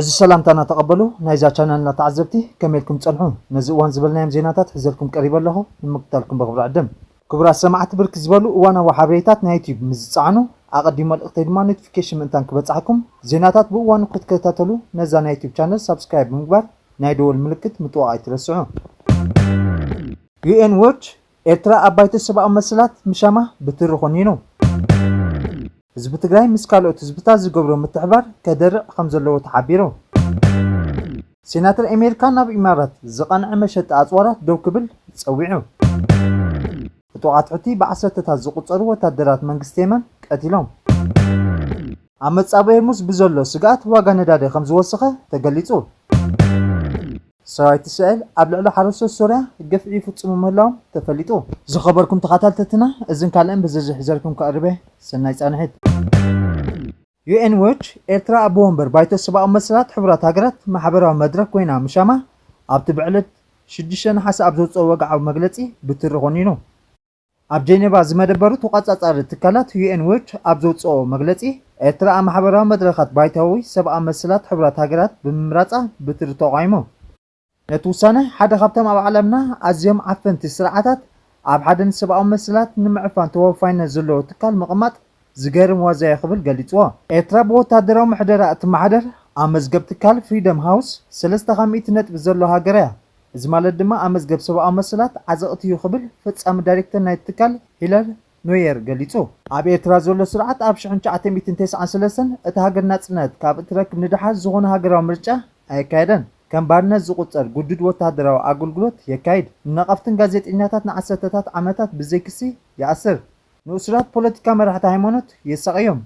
عز السلام تانا تقبلوا نايزا channel لا تعذبتي كملكم تصلحون نزقوان زبلنا زيناتات حزلكم قريبا له نمقتلكم بغبر عدم كبرى سمعت برك زبلوا وانا وحبريتات نايتيوب مزصعنو اقدم ملقتي دما نوتيفيكيشن انتان كبصحكم زيناتات بوان كتكتاتلو نزا نايتيوب channel سبسكرايب مغبر ناي دول ملكت متوقع يترسعون UN Watch ኤርትራ አባይተ ሰብአ መስላት ምሻማ ብትርኾኒኑ ህዝብ ትግራይ ምስ ካልኦት ህዝብታት ዝገብሮ ምትሕባር ከደርቕ ከም ዘለዎ ተሓቢሩ ሴናተር አሜሪካ ናብ ኢማራት ዝቐንዐ መሸጣ ኣጽዋራት ደው ክብል ጸዊዑ እቶዓት ሕቲ ብዓሰርተታት ዝቁጸሩ ወታደራት መንግስቲ የመን ቀቲሎም ኣብ መጻበ ሄርሙዝ ብዘሎ ስጋት ዋጋ ነዳዲ ከም ዝወሰኸ ተገሊጹ سرايت السائل قبل على حرس سوريا قفعي فتصم مهلاهم تفليتو زخبركم تقاتلتنا اذن كالان بزز حزركم كقربه سناي صانحت UN Watch ኤርትራ ኣብ ወንበር ባይቶ ሰብኣዊ መስላት ሕብራት ሃገራት ማሕበራዊ መድረክ ኮይና ምሻማ ኣብቲ ብዕለት 6 ነሓስ ኣብ ዘውፅኦ ወግዓዊ መግለጺ ብትርኾኒኑ ኣብ ጄኔቫ ዝመደበሩ ተቋጻጻሪ ትካላት UN Watch ኣብ ዘውፅኦ መግለጺ ኤርትራ ኣብ ማሕበራዊ መድረካት ባይታዊ ሰብኣዊ መስላት ሕብራት ሃገራት ብምምራጻ ብትር ተቃይሞ نتوسانه حدا خبتم أب عالمنا أزيم عفنت السرعات أب حدا سبعة مسلات نمعفان توفينا زلو تكال مقامات زجر موازي خبل قالتوا اتراب وتادروا محدرات معدر أمزجب تكال فريدم هاوس سلسة خميت نت بزلو هاجرة زمال الدماء أمزجب سبعة مسلات عزقت يخبل فتس أم دايركتر نايت تكال هيلر نوير قالتوا أب اترازول السرعات أب شحن شعتم 293 اتهاجر ناتسنت كاب ترك ندحز زغون هاجر ومرجع أي كايدن كم بارنز زقطر جدد وتهدروا أقولقلوت يكايد نقفتن غازيتيناتات نعساتات عمتات بزيكسي يأثر نصرات بوليتيكا مرحة هيمونت يساقيهم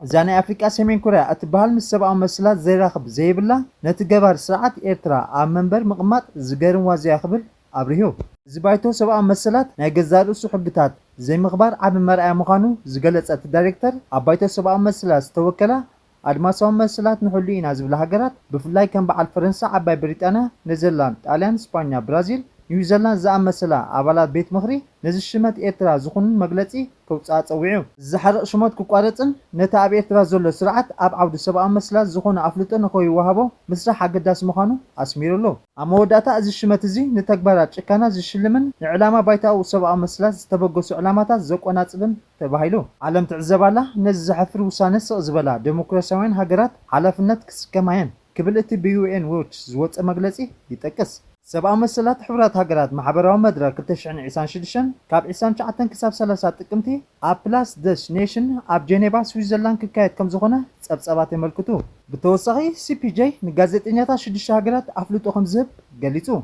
زاني أفريقيا سيمين كوريا أتبهال من السبعة مسلات زي راخب زي بالله نتجبر سرعات إيرترا عم منبر مقمات زجارن وازي أخبر أبريهو زبايتو سبعة مسلات نايجزارو سحبتات زي مخبار عم مرأة مخانو زجلت الدايركتر عبايتو سبعة مسلات توكلا أدماسهم مسلات نحلين عزب الهجرات بفلاي كان بعد فرنسا عباي بريطانيا نيوزيلاند طاليان اسبانيا برازيل نيوزيلاند زعم مسلا عبالات بيت مخري نزل شمات إيرترا زخون مجلسي كوصات صويعو زحرق شمات كوقارطن نتا اب إيرترا زلو سرعت اب عبد سبعة مسلات زخون افلطن نخوي وهابو مسرح حقداس مخانو اسميرلو اموداتا از شمات زي نتكبرات ጭካና ዝሽልምን ንዕላማ ባይታው ሰብኣዊ መስላት ዝተበገሱ ዕላማታት ዘቆናጽብን ተባሂሉ ዓለም ትዕዘባላ ነዚ ዝሕፍር ውሳነ ስቕ ዝበላ ዴሞክራሲያውያን ሃገራት ሓላፍነት ክስከማየን ክብል እቲ ብዩኤን ዎች ዝወፀ መግለጺ ይጠቅስ ሰብኣዊ መስላት ሕብራት ሃገራት ማሕበራዊ መድረክ 2026 ካብ 29 ክሳብ 30 ጥቅምቲ ኣብ ፕላስ ደሽ ኔሽን ኣብ ጄኔቫ ስዊዘርላንድ ክካየድ ከም ዝኾነ ጸብጸባት የመልክቱ ብተወሳኺ ሲፒጄ ንጋዜጠኛታት 6 ሃገራት ኣፍልጦ ከም ዝህብ ገሊጹ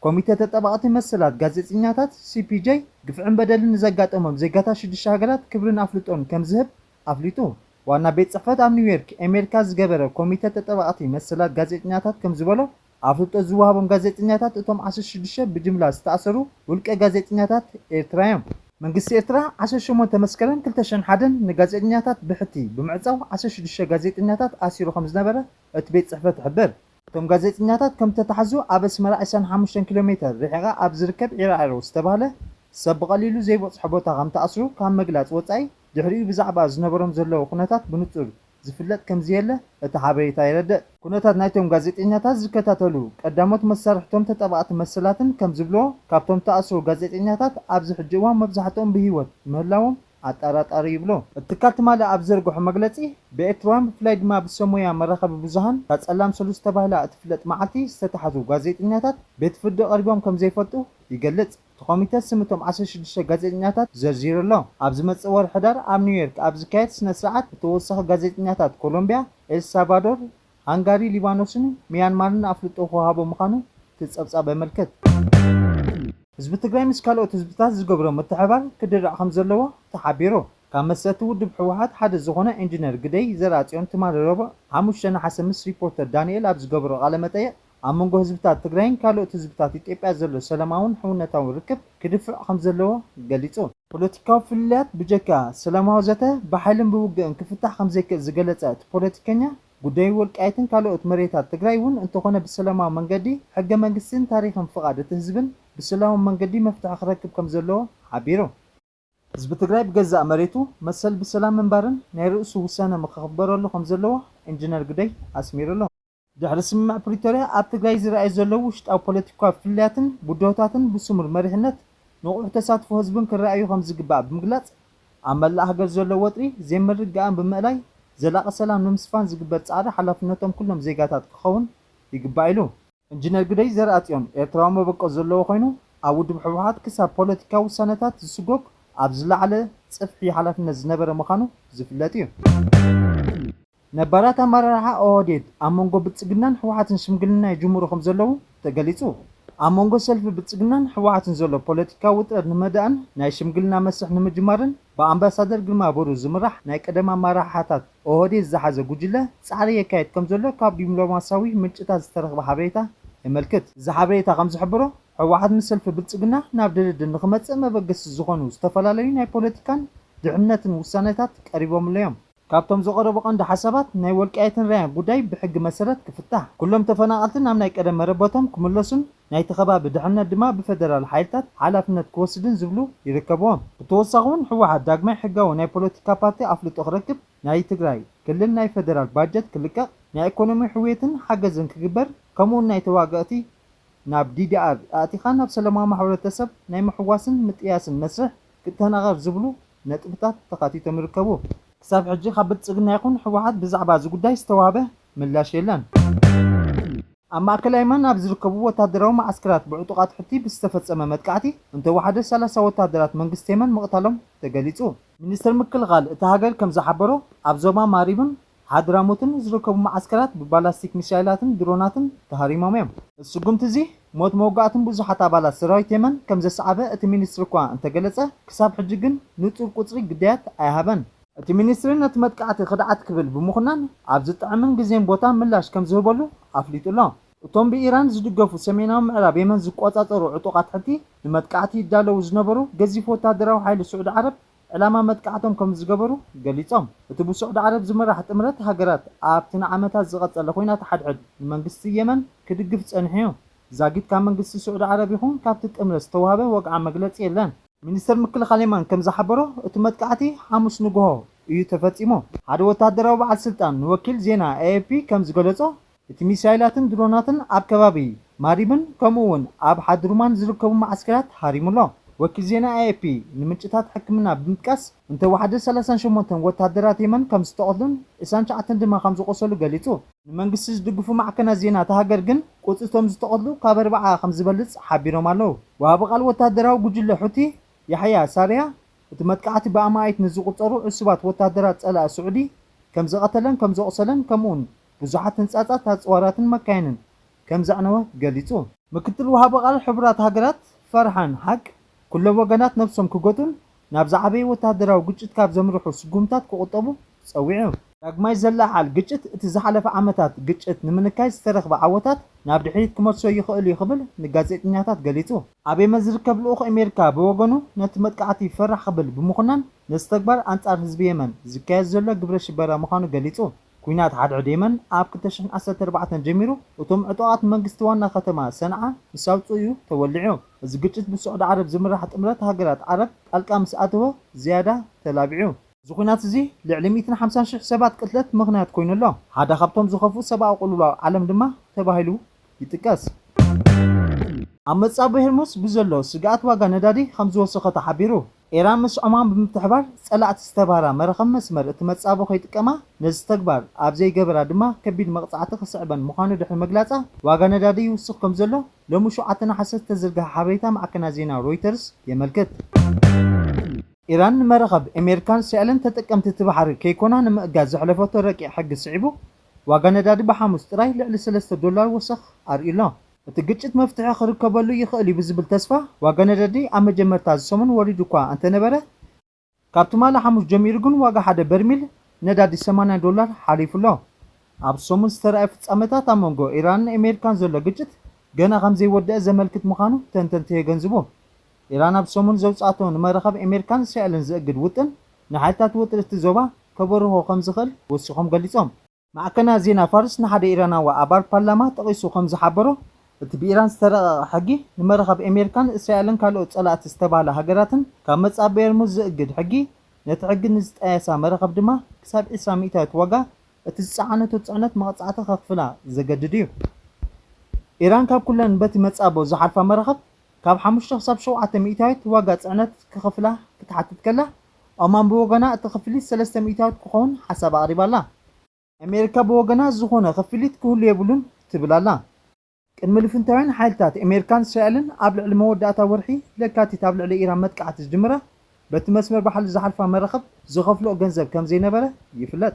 ኮሚቴ ተጠባቕቲ መስላት ጋዜጠኛታት ሲፒጄ ግፍዕን በደልን ዘጋጠሞም ዜጋታት 6 ሃገራት ክብርን ኣፍልጦን ከም ዝህብ ኣፍሊጡ ዋና ቤት ጽሕፈት ኣብ ኒውዮርክ ኣሜሪካ ዝገበረ ኮሚቴ ተጠባቕቲ መስላት ጋዜጠኛታት ከም ዝበሎ ኣፍልጦ ዝወሃቦም ጋዜጠኛታት እቶም 16 ብጅምላ ዝተኣሰሩ ውልቀ ጋዜጠኛታት ኤርትራ እዮም መንግስቲ ኤርትራ 18 መስከረም 2001 ንጋዜጠኛታት ብሕቲ ብምዕጻው 16 ጋዜጠኛታት ኣሲሩ ከም ዝነበረ እቲ ቤት ጽሕፈት ይሕብር እቶም ጋዜጠኛታት ከም ተታሕዙ ኣብ ኣስመራ 25 ኪሎ ሜትር ርሒቓ ኣብ ዝርከብ ዒራዕሮ ዝተባህለ ሰብ ብቐሊሉ ዘይበጽሖ ቦታ ከም ተኣስሩ ካብ መግላጽ ወጻኢ ድሕሪኡ ብዛዕባ ዝነበሮም ዘለዉ ኩነታት ብንጹር ዝፍለጥ ከም ዝየለ እቲ ሓበሬታ ይረድእ ኩነታት ናይቶም ጋዜጠኛታት ዝከታተሉ ቀዳሞት መሳርሕቶም ተጠባቕቲ መስላትን ከም ዝብልዎ ካብቶም ተኣስሩ ጋዜጠኛታት ኣብዚ ሕጂ እዋን መብዛሕትኦም ብሂወት ምህላዎም ኣጠራጣሪ ይብሎ እትካል ትማሊ ኣብ ዘርግሖ መግለጺ ብኤርትራውያን ብፍላይ ድማ ብሰሙያ መራኸቢ ብዙሃን ካጸላም ሰሉስ ተባሂላ እትፍለጥ መዓልቲ ዝተታሕዙ ጋዜጠኛታት ቤት ፍርዲ ቀሪቦም ከም ዘይፈልጡ ይገልጽ ኮሚቴ ስምቶም 16 ጋዜጠኛታት ዘርዚሩ ኣሎ ኣብ ዝመጽእ ወር ሕዳር ኣብ ኒውዮርክ ኣብ ዝካየድ ስነ ስርዓት ተወሳኺ ጋዜጠኛታት ኮሎምቢያ ኤልሳልቫዶር ሃንጋሪ ሊባኖስን ሚያንማርን ኣፍልጦ ክወሃቦ ምዃኑ ትጸብጻብ የመልክት ህዝቢ ትግራይ ምስ ካልኦት ህዝብታት ዝገብሮ ምትሕብባር ክድራቕ ከም ዘለዎ ተሓቢሩ ካብ መሰረቲ ውድብ ሕወሓት ሓደ ዝኾነ ኢንጂነር ግደይ ዘርኣጽዮን ትማሊ ረቡዕ 5 ነሓስ ምስ ሪፖርተር ዳንኤል ኣብ ዝገብሮ ቃለ መጠይቕ ኣብ መንጎ ህዝብታት ትግራይን ካልኦት ህዝብታት ኢትዮጵያ ዘሎ ሰላማውን ሕውነታውን ርክብ ክድፍዕ ከም ዘለዎ ገሊጹ ፖለቲካዊ ፍልልያት ብጀካ ሰላማዊ ዘተ ብሓይልን ብውግእን ክፍታሕ ከም ዘይክእል ዝገለጸ እቲ ፖለቲከኛ ጉዳይ ወልቃይትን ካልኦት መሬታት ትግራይ እውን እንተኾነ ብሰላማዊ መንገዲ ሕገ መንግስትን ታሪኽን ፍቓድ እቲ ህዝብን ብሰላማዊ መንገዲ መፍትሒ ክረክብ ከም ዘለዎ ሓቢሩ ህዝቢ ትግራይ ብገዛእ መሬቱ መሰል ብሰላም ምንባርን ናይ ርእሱ ውሳነ መክኽበረሉ ከም ዘለዎ ኢንጂነር ግደይ ኣስሚሩሎ ድሕሪ ስምምዕ ፕሪቶርያ ኣብ ትግራይ ዝረኣዩ ዘለዉ ውሽጣዊ ፖለቲካዊ ፍልያትን ጉዳዮታትን ብስሙር መሪሕነት ንቑሕ ተሳትፎ ህዝብን ክረኣዩ ከም ዝግባእ ብምግላጽ ኣብ መላእ ሃገር ዘሎ ወጥሪ ዘይምርግጋእን ብምእላይ ዘላቒ ሰላም ንምስፋን ዝግበር ጻዕሪ ሓላፍነቶም ኩሎም ዜጋታት ክኸውን ይግባእ ኢሉ ኢንጂነር ግደይ ዘርኣጽዮን ኤርትራዊ መበቆል ዘለዎ ኮይኑ ኣብ ውድብ ሕወሓት ክሳብ ፖለቲካዊ ውሳነታት ዝስጎግ ኣብ ዝለዓለ ጽፍሒ ሓላፍነት ዝነበረ ምዃኑ ዝፍለጥ እዩ። ነባራት ኣመራርሓ ኦህዴድ ኣብ መንጎ ብልጽግናን ሕወሓትን ሽምግልና ይጅምሩ ከም ዘለዉ ተገሊጹ። ኣብ መንጎ ሰልፊ ብልጽግናን ሕወሓትን ዘሎ ፖለቲካዊ ውጥረት ንመዳእን ናይ ሽምግልና መስርሕ ንምጅማርን ብኣምባሳደር ግርማ ብሩ ዝምራሕ ናይ ቀደም ኣመራርሓታት ኦህዴድ ዝሓዘ ጉጅለ ጻዕሪ የካየድ ከም ዘሎ ካብ ዲፕሎማስያዊ ምንጭታት ዝተረኽበ ሓበሬታ የመልክት። እዚ ሓበሬታ ከም ዝሕብሮ ሕወሓት ምስ ሰልፊ ብልጽግና ናብ ድርድር ንኽመጽእ መበገሲ ዝኾኑ ዝተፈላለዩ ናይ ፖለቲካን ድሕነትን ውሳነታት ቀሪቦምለዮም። ካብቶም ዝቐረቡ ቀንዲ ሓሳባት ናይ ወልቃይትን ራያን ጉዳይ ብሕጊ መሰረት ክፍታሕ፣ ኩሎም ተፈናቐልትን ናብ ናይ ቀደም መረበቶም ክምለሱን ናይቲ ከባቢ ድሕነት ድማ ብፌደራል ሓይልታት ሓላፍነት ክወስድን ዝብሉ ይርከብዎም። ብተወሳኺ እውን ሕወሓት ዳግማይ ሕጋዊ ናይ ፖለቲካ ፓርቲ ኣፍልጦ ክረክብ፣ ናይ ትግራይ ክልል ናይ ፌደራል ባጀት ክልቀቕ፣ ናይ ኢኮኖሚ ሕውየትን ሓገዝን ክግበር፣ ከምኡውን ናይ ተዋጋእቲ ናብ ዲዲኣር ኣእቲኻ ናብ ሰላማዊ ማሕበረተሰብ ናይ ምሕዋስን ምጥያስን መስርሕ ክተናቐር ዝብሉ ነጥብታት ተኻቲቶም ይርከቡ። ክሳብ ሕጂ ካብ ብልጽግና ይኹን ሕወሓት ብዛዕባ እዚ ጉዳይ ዝተዋህበ ምላሽ የለን። ኣብ ማእከላይ የመን ኣብ ዝርከቡ ወታደራዊ ማዓስከራት ብዕጡቓት ሕቲ ብዝተፈጸመ መጥቃዕቲ እንተወሓደ 30 ወታደራት መንግስቲ የመን ምቕታሎም ተገሊጹ። ሚኒስትር ምክልኻል እቲ ሃገር ከም ዝሓበሮ ኣብ ዞባ ማሪብን ሓድራሞትን ዝርከቡ ማዓስከራት ብባላስቲክ ሚሳይላትን ድሮናትን ተሃሪሞም እዮም። እስጉምቲ እዚ ሞት መውጋእትን ብዙሓት ኣባላት ሰራዊት የመን ከም ዘሰዓበ እቲ ሚኒስትር እኳ እንተገለጸ ክሳብ ሕጂ ግን ንጹር ቁፅሪ ግዳያት ኣይሃበን። እቲ ሚኒስትሪ ነቲ መጥቃዕቲ ክድዓት ክብል ብምኹናን ኣብ ዝጥዕምን ግዜን ቦታን ምላሽ ከም ዝህበሉ ኣፍሊጡ ኣሎ። እቶም ብኢራን ዝድገፉ ሰሜናዊ ምዕራብ የመን ዝቆጻጸሩ ዕጡቓት ሕቲ ንመጥቃዕቲ ይዳለዉ ዝነበሩ ገዚፍ ወታደራዊ ሓይሊ ስዑድ ዓረብ ዕላማ መጥቃዕቶም ከም ዝገበሩ ገሊጾም። እቲ ብስዑድ ዓረብ ዝምራሕ ጥምረት ሃገራት ኣብቲ ንዓመታት ዝቐጸለ ኩናት ሓድሕድ ንመንግስቲ የመን ክድግፍ ጸኒሑ እዩ። ዛጊት ካብ መንግስቲ ስዑድ ዓረብ ይኹን ካብቲ ጥምረት ዝተዋህበ ወግዓ መግለጺ የለን። ሚኒስትር ምክልኻል የመን ከም ዝሓበሮ እቲ መጥቃዕቲ ሓሙስ ንግሆ እዩ ተፈጺሙ። ሓደ ወታደራዊ በዓል ስልጣን ንወኪል ዜና ኤኤፒ ከም ዝገለጾ እቲ ሚሳይላትን ድሮናትን ኣብ ከባቢ ማሪብን ከምኡውን ኣብ ሓድሩማን ዝርከቡ ማዓስከራት ሃሪሙሎ። ወኪል ዜና ኤኤፒ ንምንጭታት ሕክምና ብምጥቃስ እንተወሓደ 38 ወታደራት የመን ከም ዝተቐትሉን 29 ድማ ከም ዝቆሰሉ ገሊጹ። ንመንግስቲ ዝድግፉ ማዕከናት ዜና እታ ሃገር ግን ቁፅቶም ዝተቐትሉ ካብ 40 ከም ዝበልጽ ሓቢሮም ኣለዉ። ወሃቢ ቃል ወታደራዊ ጉጅለ ሑቲ ያሕያ ሳርያ እቲ መጥቃዕቲ ብኣማይት ንዝቁፀሩ ዕሱባት ወታደራት ጸላእ ስዑዲ ከም ዘቐተለን ከም ዘቆሰለን ከምኡውን ብዙሓት ህንፃታት ኣፅዋራትን መካይንን ከም ዘዕነወ ገሊጹ። ምክትል ወሃቢ ቃል ሕቡራት ሃገራት ፈርሃን ሓቅ ኩሎም ወገናት ነፍሶም ክጎቱን ናብ ዝዓበየ ወታደራዊ ግጭት ካብ ዘምርሑ ስጉምታት ክቁጠቡ ጸዊዑ። ዳግማይ ዘለዓል ግጭት እቲ ዝሓለፈ ዓመታት ግጭት ንምንካይ ዝተረኽበ ዓወታት ናብ ድሕሪት ክመልሶ ይኽእል እዩ ክብል ንጋዜጠኛታት ገሊጹ። ኣብ የመን ዝርከብ ልኡኽ ኣሜሪካ ብወገኑ ነቲ መጥቃዕቲ ይፈራሕ ክብል ብምኹናን ነዚ ተግባር ኣንጻር ህዝቢ የመን ዝካየድ ዘሎ ግብረ ሽበራ ምዃኑ ገሊጹ። ኩናት ሓድሕድ የመን ኣብ 2014 ጀሚሩ እቶም ዕጡቓት መንግስቲ ዋና ከተማ ሰንዓ ምስ ኣውፅኡ ተወሊዑ። እዚ ግጭት ብስዑድ ዓረብ ዝምራሕ ጥምረት ሃገራት ዓረብ ጣልቃ ምስ ኣተወ ዝያዳ ተላቢዑ። እዚ ኩናት እዚ ልዕሊ 150,000 ሰባት ቅትለት ምኽንያት ኮይኑ ኣሎ። ሓደ ካብቶም ዝኸፉ ሰብኣዊ ቅልውላው ዓለም ድማ ተባሂሉ ይጥቀስ። ኣብ መጻቢ ሄርሙስ ብዘሎ ስግኣት ዋጋ ነዳዲ ከም ዝወሰኸ ተሓቢሩ። ኢራን ምስ ዑማን ብምትሕባር ጸላእቲ ዝተባህራ መረኸብ መስመር እቲ መጻቢ ከይጥቀማ ነዚ ተግባር ኣብ ዘይገበራ ድማ ከቢድ መቕጻዕቲ ክስዕበን ምዃኑ ድሕሪ መግላጻ ዋጋ ነዳዲ ይውስኽ ከም ዘሎ ሎሚ 7 ናሓሰ ዝተዘርግሐ ሓበሬታ ማዕከናት ዜና ሮይተርስ የመልክት። ኢራን ንመረኸብ ኣሜሪካን እስራኤልን ተጠቀምቲ እቲ ባሕሪ ከይኮና ንምእጋዝ ዘሕለፈቶ ረቂቕ ሕጊ ስዒቡ ዋጋ ነዳዲ ብሓሙስ ጥራይ ልዕሊ $3 ወሰኽ ኣርኢሎ። እቲ ግጭት መፍትሒ ክርከበሉ ይኽእል እዩ ብዝብል ተስፋ ዋጋ ነዳዲ ኣብ መጀመርታ ዝሰሙን ወሪዱ እኳ እንተነበረ ካብቲ ማለ ሓሙስ ጀሚሩ ግን ዋጋ ሓደ በርሚል ነዳዲ $80 ሓሊፉሎ። ኣብ ሰሙን ዝተረኣየ ፍጻመታት ኣብ መንጎ ኢራንን ኣሜሪካን ዘሎ ግጭት ገና ከም ዘይወድአ ዘመልክት ምዃኑ ተንተንቲ የገንዝቡ። ኢራን ኣብ ሰሙን ዘውፃእቶ ንመረኸብ ኣሜሪካን እስራኤልን ዝእግድ ውጥን ንሓይልታት ውጥን እቲ ዞባ ከበርሆ ከም ዝኽእል ወሲኾም ገሊፆም። ማዕከናት ዜና ፋርስ ንሓደ ኢራናዊ ኣባል ፓርላማ ጠቒሱ ከም ዝሓበሮ እቲ ብኢራን ዝተረቐቐ ሕጊ ንመረኸብ ኣሜሪካን እስራኤልን ካልኦት ጸላእቲ ዝተባህለ ሃገራትን ካብ መጻቢ ሄርሙዝ ዝእግድ ሕጊ ነቲ ሕጊ ንዝጠየሳ መረኸብ ድማ ክሳብ 20% ዋጋ እትጻዓነቱ ጽዕነት መቕጻዕታ ከክፍላ ዘገድድ እዩ ኢራን ካብ ኩለን በቲ መጻቦ ዝሓልፋ መራኸብ ካብ 5 ክሳብ 7 ሚእታዊት ዋጋ ጽዕነት ክኸፍላ ክትሓትት ከላ ኦማን ብወገና እቲ ክፍሊት 3 ሚእታዊት ክኸውን ሓሳብ ኣቕሪባላ ኣሜሪካ ብወገና ዝኾነ ክፍሊት ክህሉ የብሉን ትብላላ ቅድሚ ልፍንታውያን ሓይልታት ኣሜሪካን እስራኤልን ኣብ ልዕሊ መወዳእታ ወርሒ ለካቲት ኣብ ልዕሊ ኢራን መጥቃዕቲ ዝጅምረ በቲ መስመር ባሕሊ ዝሓልፋ መራኸብ ዝኸፍሎ ገንዘብ ከም ዘይነበረ ይፍለጥ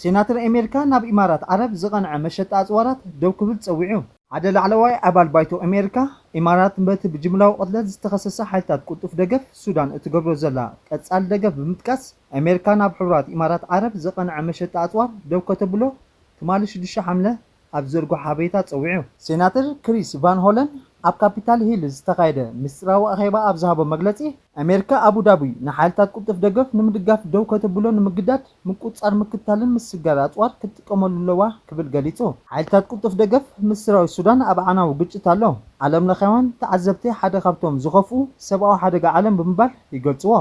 ሴናተር ኣሜሪካ ናብ ኢማራት ዓረብ ዝቐንዐ መሸጣ ኣፅዋራት ደው ክብል ፀዊዑ ሓደ ላዕለዋይ ኣባል ባይቶ ኣሜሪካ ኢማራት በቲ ብጅምላዊ ቅትለት ዝተኸሰሰ ሓይልታት ቁልጡፍ ደገፍ ሱዳን እትገብሮ ዘላ ቀጻሊ ደገፍ ብምጥቃስ ኣሜሪካ ናብ ሕቡራት ኢማራት ዓረብ ዝቐንዐ መሸጣ ኣፅዋር ደው ከተብሎ ትማሊ 6 ሓምለ ኣብ ዘርጎ ሓበሬታ ፀዊዑ ሴናተር ክሪስ ቫን ሆለን ኣብ ካፒታል ሂል ዝተኻየደ ምስጢራዊ ኣኼባ ኣብ ዝሃቦ መግለጺ ኣሜሪካ ኣቡዳቢ ንሓይልታት ቁልጡፍ ደገፍ ንምድጋፍ ደው ከተብሎ ንምግዳድ ምቁጻር ምክትታልን ምስጋር ኣፅዋር ክትጥቀመሉ ኣለዋ ክብል ገሊጹ ሓይልታት ቁልጡፍ ደገፍ ምስጢራዊ ሱዳን ኣብ ዓናዊ ግጭት ኣሎ ዓለም ለኻውያን ተዓዘብቲ ሓደ ካብቶም ዝኸፍኡ ሰብኣዊ ሓደጋ ዓለም ብምባል ይገልጽዎ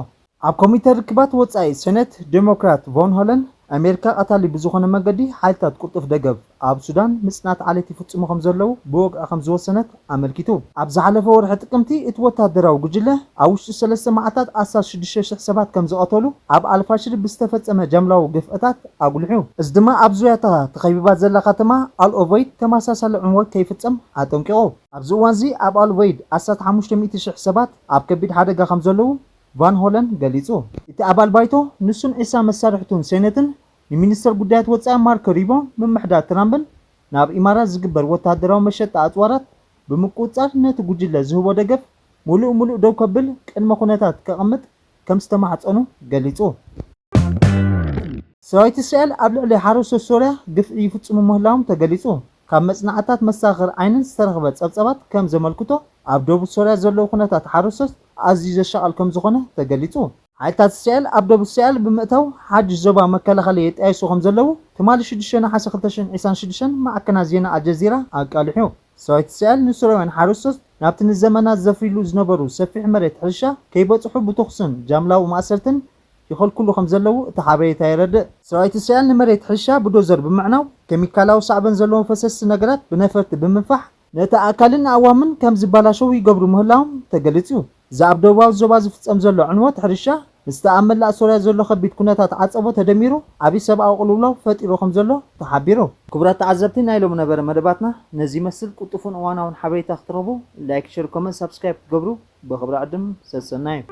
ኣብ ኮሚቴ ርክባት ወጻኢ ሴኔት ዴሞክራት ቮን ሆለን ኣሜሪካ ቀታሊ ብዝኾነ መንገዲ ሓይልታት ቁልጡፍ ደገፍ ኣብ ሱዳን ምጽናት ዓለት ይፍጽሙ ከም ዘለዉ ብወግዓ ከም ዝወሰነት ኣመልኪቱ ኣብ ዝሓለፈ ወርሒ ጥቅምቲ እቲ ወታደራዊ ጉጅለ ኣብ ውሽጢ 3 መዓልታት 16,000 ሰባት ከም ዝቐተሉ ኣብ ኣልፋሽር ብዝተፈጸመ ጀምላዊ ግፍዕታት ኣጉልሑ እዚ ድማ ኣብ ዙርያታ ተኸቢባት ዘላ ከተማ ኣልኦቨይድ ተመሳሳሊ ዕንወት ከይፍጸም ኣጠንቂቑ ኣብዚ እዋን እዚ ኣብ ኣልኦቨይድ 15,000 ሰባት ኣብ ከቢድ ሓደጋ ከም ዘለዉ ቫን ሆለን ገሊጹ እቲ ኣባል ባይቶ ንሱን ዒሳ መሳርሕቱን ሴኔትን ንሚኒስተር ጉዳያት ወጻኢ ማርኮ ሩቢዮ ምምሕዳር ትራምፕን ናብ ኢማራት ዝግበር ወታደራዊ መሸጣ ኣፅዋራት ብምቁጽጻር ነቲ ጉጅለ ዝህቦ ደገፍ ሙሉእ ደው ከብል ቅድመ ኩነታት ከቐምጥ ከም ዝተማሕጸኑ ገሊጹ ሰራዊት እስራኤል ኣብ ልዕሊ ሓረስቶት ሶርያ ግፍዒ ይፍጽሙ ምህላዎም ተገሊጹ ካብ መጽናዕታት መሳኽር ዓይንን ዝተረኽበ ጸብጸባት ከም ዘመልክቶ ኣብ ደቡብ ሶርያ ዘለዉ ኩነታት ሓረስቶት ኣዝዩ ዘሻቐል ከም ዝኾነ ተገሊጹ ሓይልታት እስራኤል ኣብ ደቡብ እስራኤል ብምእታው ሓድሽ ዞባ መከላኸሊ የጣየሱ ከም ዘለዉ ትማሊ 6 ናሓሰ 2026 ማዕከናት ዜና ኣልጀዚራ ኣቃሊሑ ሰራዊት እስራኤል ንሶርያውያን ሓረስቶት ናብቲ ንዘመናት ዘፍሪሉ ዝነበሩ ሰፊሕ መሬት ሕርሻ ከይበጽሑ ብተኹስን ጃምላዊ ማእሰርትን ይኸልክሉ ከም ዘለዉ እቲ ሓበሬታ የረድእ ሰራዊት እስራኤል ንመሬት ሕርሻ ብዶዘር ብምዕናው ኬሚካላዊ ሳዕበን ዘለዎም ፈሰስቲ ነገራት ብነፈርቲ ብምንፋሕ ነቲ ኣካልን ኣዋምን ከም ዝባላሸው ይገብሩ ምህላዎም ተገሊጹ እዚ ኣብ ደቡባዊ ዞባ ዝፍጸም ዘሎ ዕንወት ሕርሻ ምስቲ ኣብ መላእ ሶርያ ዘሎ ከቢድ ኩነታት ዓጸቦ ተደሚሩ ዓብዪ ሰብኣዊ ቅልውላው ፈጢሩ ከም ዘሎ ተሓቢሩ ክቡራት ተዓዘብቲ ናይ ሎሚ ነበረ መደባትና ነዚ ይመስል ቁጡፉን እዋናውን ሓበሬታ ክትረኽቡ ላይክ ሸር ኮመንት ሳብስክራይብ ትገብሩ ብኽብሪ ዕድም ሰሰናዩ